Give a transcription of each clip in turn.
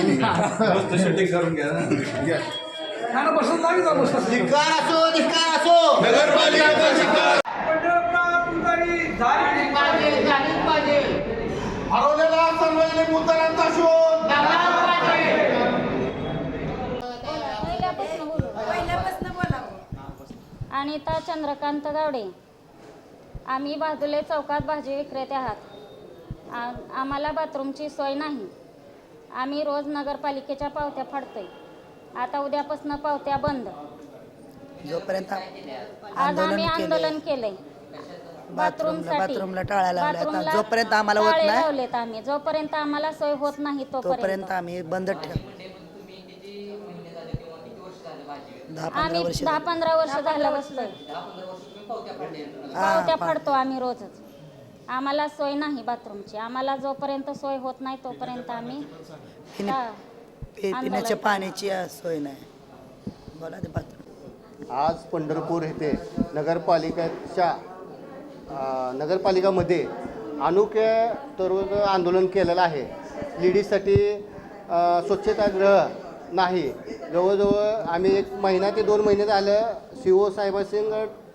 Shooting करून घ्या ना. धिक्कार असो नगरपालिका हरवलेला सर्वांनी मुद्दारांचा शोध अनिता चंद्रकांत गावडे. आम्ही बाजूले चौकात भाजी विक्रेते आहात. आम्हाला बाथरूमची सोय नाही. आम्ही रोज नगरपालिकेच्या पावत्या फाडतोय. आता उद्यापासून पावत्या बंद. जोपर्यंत आज आम्ही आंदोलन केलंय बाथरूमला टाळायला लावल्या. जोपर्यंत आम्हाला होत नाही लावलेत आम्ही. जोपर्यंत आम्हाला सोय होत नाही तोपर्यंत आम्ही बंद ठेव. 10-15 वर्ष झालं बसलोय. पावत्या फाडतो आम्ही रोजच. आम्हाला सोय नाही बाथरूमची. आम्हाला जोपर्यंत सोय होत नाही तोपर्यंत आम्ही पिण्याच्या पाण्याची सोय नाही. बोला ते बाथरूम. आज पंढरपूर येथे नगरपालिकामध्ये अनोख्या तरुण आंदोलन केलेलं आहे. लेडीजसाठी स्वच्छतागृह नाही. जवळजवळ आम्ही 1 महिना ते 2 महिने झालं CO साहेबांशी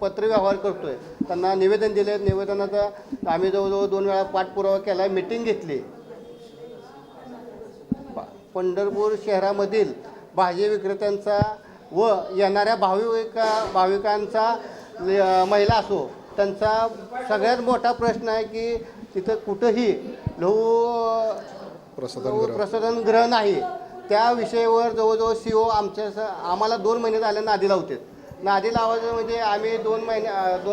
पत्रव्यवहार करतो आहे. त्यांना निवेदन दिले. निवेदनाचा आम्ही जवळजवळ 2 वेळा पाठपुरावा केला. मिटिंग घेतली. पंढरपूर शहरामधील भाजी विक्रेत्यांचा व येणाऱ्या भाविकांचा महिला असो त्यांचा सगळ्यात मोठा प्रश्न आहे की तिथं कुठंही प्रसाधनगृह नाही. त्या विषयावर जवळजवळ CO आम्हाला 2 महिने झाले नादी लावतात. नादी लावायचं म्हणजे आम्ही 2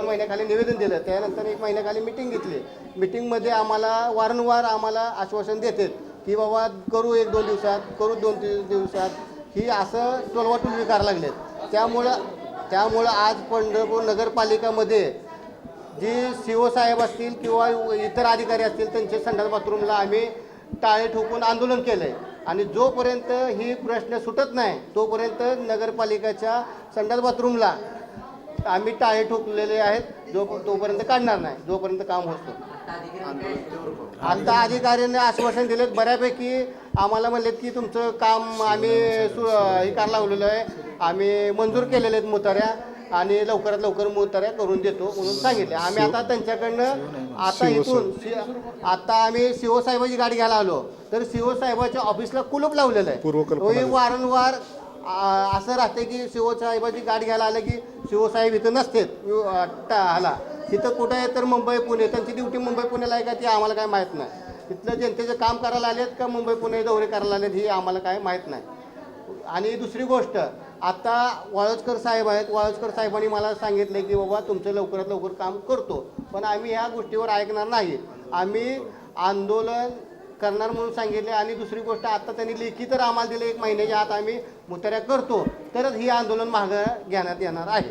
महिन्याखाली निवेदन दिलं. त्यानंतर 1 महिन्याखाली मिटिंग घेतली. मिटिंगमध्ये आम्हाला वारंवार आश्वासन देतात की बाबा करू 1-2 दिवसात, करू 2-3 दिवसात. ही असं टोलवाटोलवी करायला लागलेत. त्यामुळं आज पंढरपूर नगरपालिकामध्ये जी CO साहेब असतील किंवा इतर अधिकारी असतील त्यांचे संडास बाथरूमला आम्ही टाळे ठोकून आंदोलन केलं आहे. आणि जोपर्यंत ही प्रश्न सुटत नाही तोपर्यंत नगरपालिकेच्या संडास बाथरूमला आम्ही टाळे ठोकलेले आहेत. तोपर्यंत काढणार नाही जोपर्यंत काम होतं. आता अधिकाऱ्यांनी आश्वासन दिलेत बऱ्यापैकी. आम्हाला म्हणलेत की तुमचं काम आम्ही हे करायला लावलेलं आहे. आम्ही मंजूर केलेले आहेत मुताऱ्या आणि लवकरात लवकर मुताऱ्या करून देतो म्हणून सांगितले. आम्ही आता त्यांच्याकडनं आता इथून आता आम्ही CO साहेबाची गाडी घ्यायला आलो तर CO साहेबाच्या ऑफिसला कुलूप लावलेलं आहे. वारंवार असं राहते की CO साहेबाची गाडी घ्यायला आलं की CO साहेब इथं नसतात. हाला तिथं कुठं आहे तर मुंबई पुणे. त्यांची ड्युटी मुंबई पुण्याला आहे का ती आम्हाला काय माहीत नाही. तिथलं जनतेचं काम करायला आलेत का मुंबई पुणे दौरे करायला आलेत ही आम्हाला काय माहीत नाही. आणि दुसरी गोष्ट आता वाळुजकर साहेब आहेत. वाळुजकर साहेबांनी मला सांगितलं की बाबा तुमचं लवकरात लवकर काम करतो. पण आम्ही ह्या गोष्टीवर ऐकणार नाही. आम्ही आंदोलन करणार म्हणून सांगितले. आणि दुसरी गोष्ट आता त्यांनी लेखी तर आम्हाला दिले 1 महिन्याच्या आत आम्ही मुताऱ्या करतो तरच ही आंदोलन मागं घेण्यात येणार आहे.